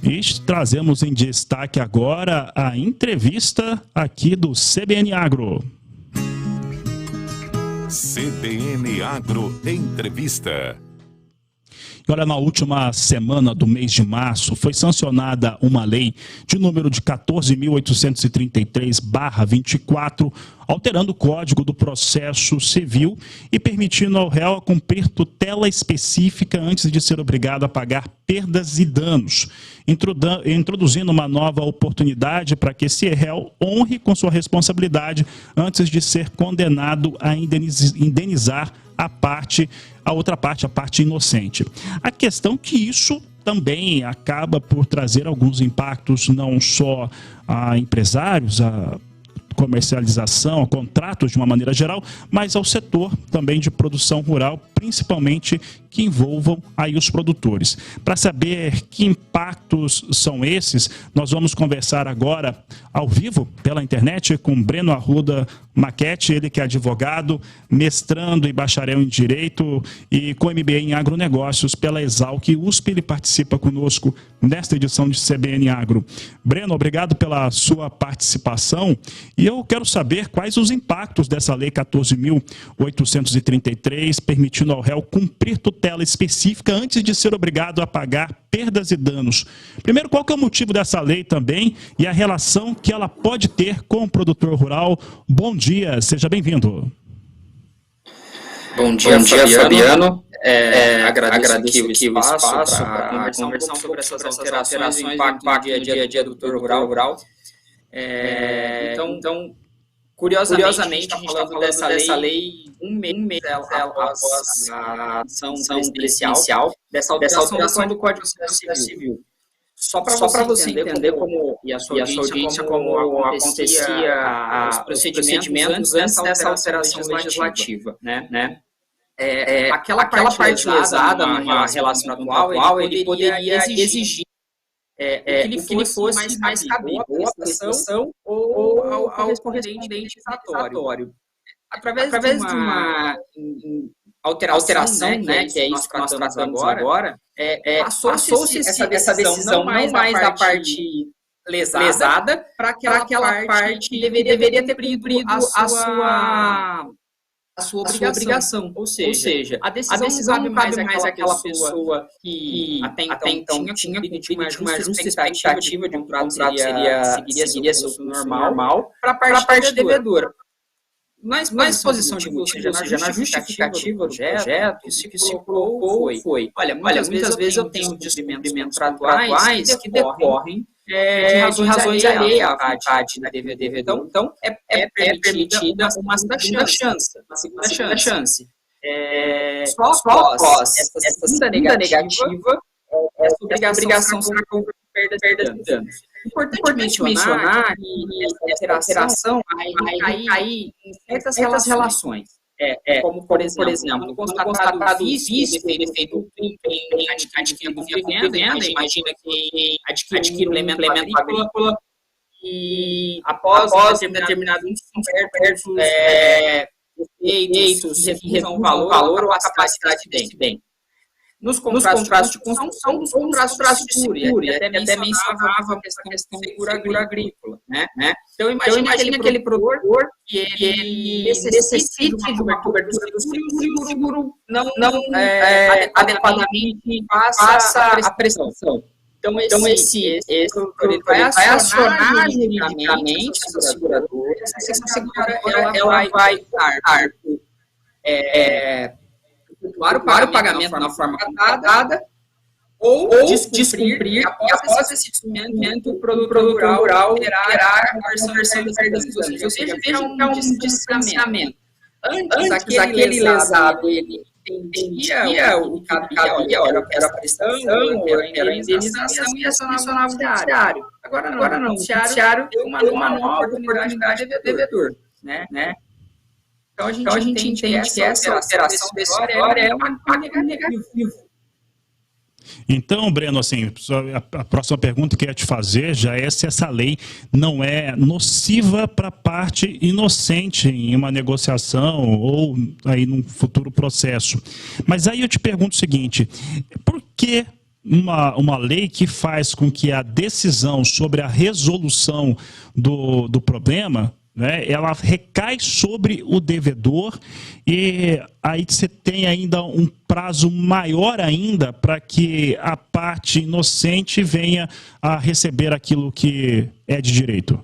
E trazemos em destaque agora a entrevista aqui do CBN Agro. CBN Agro Entrevista. Olha, na última semana do mês de março, foi sancionada uma lei de número de 14.833/24, alterando o Código do Processo Civil e permitindo ao réu cumprir tutela específica antes de ser obrigado a pagar perdas e danos, introduzindo uma nova oportunidade para que esse réu honre com sua responsabilidade antes de ser condenado a indenizar a outra parte, a parte inocente. A questão é que isso também acaba por trazer alguns impactos não só a empresários, a comercialização, a contratos de uma maneira geral, mas ao setor também de produção rural, principalmente que envolvam aí os produtores. Para saber que impactos são esses, nós vamos conversar agora ao vivo pela internet com Breno Arruda Maquete, ele que é advogado, mestrando e bacharel em Direito e com MBA em Agronegócios pela Exalc USP. Ele participa conosco nesta edição de CBN Agro. Breno, obrigado pela sua participação e eu quero saber quais os impactos dessa lei 14.833, permitindo ao réu cumprir tutela específica antes de ser obrigado a pagar perdas e danos. Primeiro, qual que é o motivo dessa lei também e a relação que ela pode ter com o produtor rural? Bom dia, seja bem-vindo. Bom dia, Fabiano. Agradeço aqui o espaço para conversar sobre essas alterações e impacto no dia a dia do produtor rural. Então, curiosamente, a gente está falando dessa lei um mês após a ação especial dessa alteração do Código Civil. Só para você entender como, e a sua audiência, como acontecia os procedimentos antes dessa alteração legislativa, né? Aquela parte lesada na relação atual, ele poderia exigir que ele fosse mais cabível, ou a prestação ou ao correspondente satisfatório. Através de uma alteração, né, que é isso que nós tratamos agora, passou-se essa decisão não mais da parte lesada para aquela parte que deveria ter cumprido a sua obrigação. Ou seja, a decisão não cabe mais àquela pessoa que até então tinha uma justa expectativa de um contrato seguiria seu normal para a parte devedora. Na exposição de multa, ou seja, na justificativa do projeto, o que se colocou foi: olha, muitas vezes eu tenho descumprimentos contratuais que decorrem de razões alheias à vontade da devedor. Então, é permitida uma segunda chance. Só após essa segunda negativa, essa obrigação será com perdas e danos. Importante mencionar que essa alteração aí em certas relações. Como, por exemplo, no constatado vício defeito em adquirindo venda, imagina que adquire um elemento agrícola e após um determinado índice efeitos refletem o valor ou a capacidade desse bem. Nos contratos de construção, são os contratos de seguro, e até mencionava a questão de seguro agrícola, né? Então, imagine aquele produtor que ele necessita de uma cobertura do seguro não adequadamente faça a prestação. Então, esse produtor vai acionar juridicamente essa seguradora, ela vai dar para o pagamento na forma contratada ou descumprir após esse descumprimento o produtor rural terá a conversão das perdas e danos. Ou seja, veja um distanciamento. Antes aquele lesado ele entendia o que cabia, era a prestação, era a indenização e acionava o judiciário. Agora não, o judiciário deu uma nova oportunidade de devedor, né? Então, a gente entende que essa alteração desse história é um impacto negativo. Então, Breno, assim, a próxima pergunta que eu ia te fazer já é se essa lei não é nociva para a parte inocente em uma negociação ou aí num futuro processo. Mas aí eu te pergunto o seguinte: por que uma lei que faz com que a decisão sobre a resolução do problema, né, ela recai sobre o devedor, e aí você tem ainda um prazo maior ainda para que a parte inocente venha a receber aquilo que é de direito.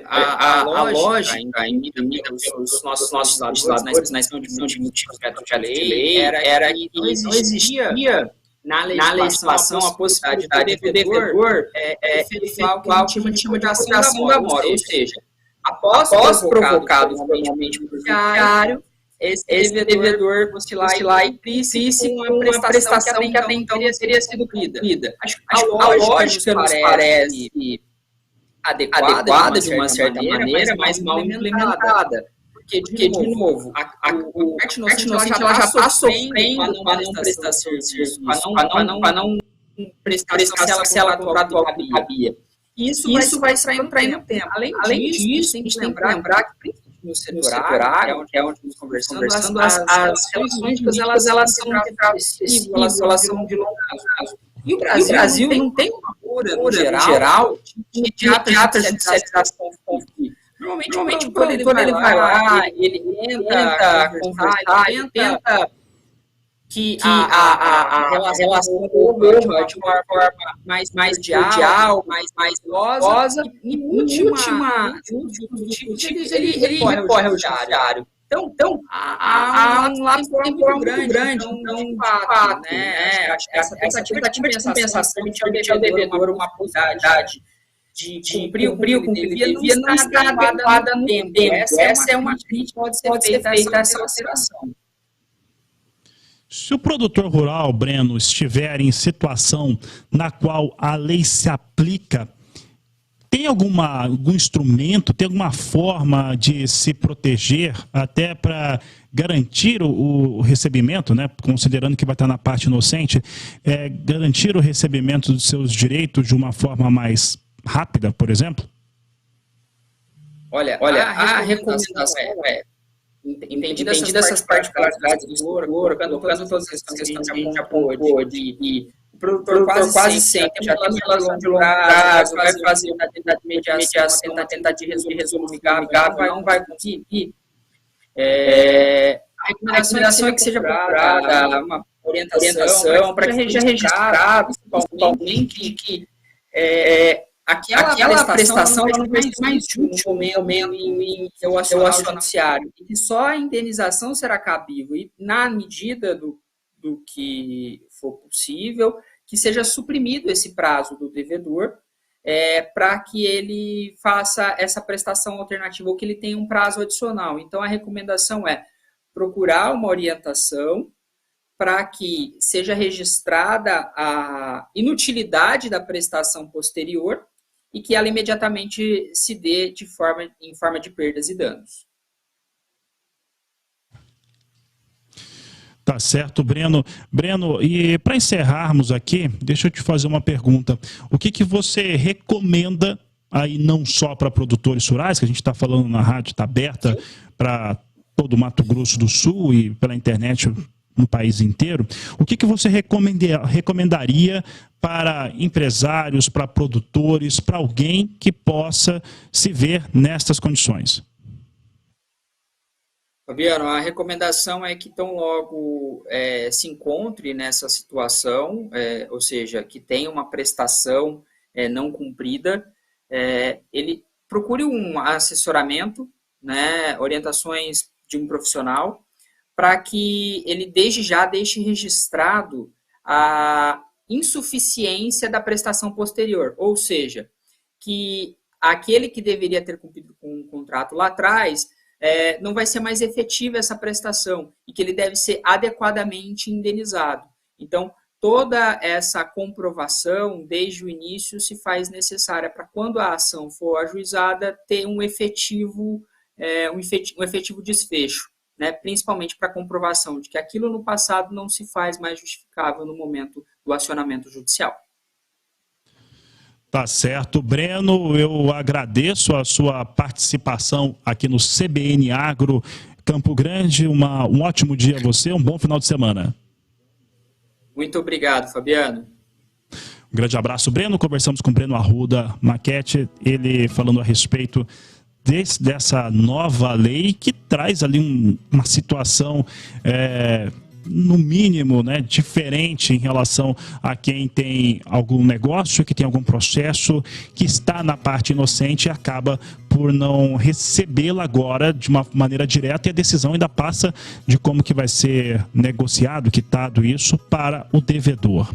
A lógica, ainda os nossos legisladores na exposição de motivos que a lei era que não existia na legislação a possibilidade do devedor efetuar o que a gente chama de ação da mora, ou seja, após provocado formalmente por judiciário, esse devedor fosse lá e cumprisse uma prestação que até então teria sido cumprida. A lógica nos parece adequada de uma certa maneira, mas mal implementada. Porque, de novo, a parte inocente ela já está sofrendo para não prestar serviço, para não prestar se ela contratual cabia. Isso vai traindo tempo. Além disso, a gente tem que lembrar que no setor agro, que é onde estamos conversando, as relações elas são excessivas, elas são de longo prazo. E o Brasil não tem uma cura, no geral, de imediata judicialização do conflito. Normalmente o produtor ele vai lá, ele tenta conversar, ele tenta que a relação ocorra de uma forma mais cordial, mais rosa, e em última ele recorre ao judiciário. Então, há um lapso muito grande, então, de fato, né, essa tentativa de compensação de ao devedor uma possibilidade de cumprir com o que ele devia não está adequada no tempo. Essa é uma crítica que pode ser feita a essa alteração. Se o produtor rural, Breno, estiver em situação na qual a lei se aplica, tem algum instrumento, tem alguma forma de se proteger até para garantir o recebimento, né, considerando que vai estar na parte inocente, garantir o recebimento dos seus direitos de uma forma mais rápida, por exemplo? Olha, a recomendação entendidas essas particularidades do ouro, colocando todas as questões que a gente já pontuou, de o produtor quase sempre já tem uma relação de longo prazo, vai fazer uma tentativa de mediação, uma tentativa de resolução amigável, não vai conseguir. A recomendação é que seja procurada uma orientação para que seja registrado, principalmente que aquela prestação ela não vai ser mais útil no momento em eu acionar o judiciário, e que só a indenização será cabível, e na medida do que for possível, que seja suprimido esse prazo do devedor, para que ele faça essa prestação alternativa, ou que ele tenha um prazo adicional. Então, a recomendação é procurar uma orientação para que seja registrada a inutilidade da prestação posterior e que ela imediatamente se dê em forma de perdas e danos. Tá certo, Breno. Breno, e para encerrarmos aqui, deixa eu te fazer uma pergunta. O que você recomenda, aí não só para produtores rurais, que a gente está falando na rádio, está aberta para todo o Mato Grosso do Sul e pela internet no país inteiro, o que você recomendaria para empresários, para produtores, para alguém que possa se ver nestas condições? Fabiano, a recomendação é que tão logo se encontre nessa situação, ou seja, que tenha uma prestação não cumprida, ele procure um assessoramento, né, orientações de um profissional, para que ele desde já deixe registrado a insuficiência da prestação posterior, ou seja, que aquele que deveria ter cumprido com um contrato lá atrás não vai ser mais efetiva essa prestação e que ele deve ser adequadamente indenizado. Então, toda essa comprovação, desde o início, se faz necessária para quando a ação for ajuizada, ter um efetivo desfecho, né? Principalmente para a comprovação de que aquilo no passado não se faz mais justificável no momento do acionamento judicial. Tá certo. Breno, eu agradeço a sua participação aqui no CBN Agro Campo Grande. Um ótimo dia a você, um bom final de semana. Muito obrigado, Fabiano. Um grande abraço, Breno. Conversamos com o Breno Arruda Maquete, ele falando a respeito dessa nova lei que traz ali uma situação, no mínimo, né, diferente em relação a quem tem algum negócio, que tem algum processo, que está na parte inocente e acaba por não recebê-la agora de uma maneira direta, e a decisão ainda passa de como que vai ser negociado, quitado isso para o devedor.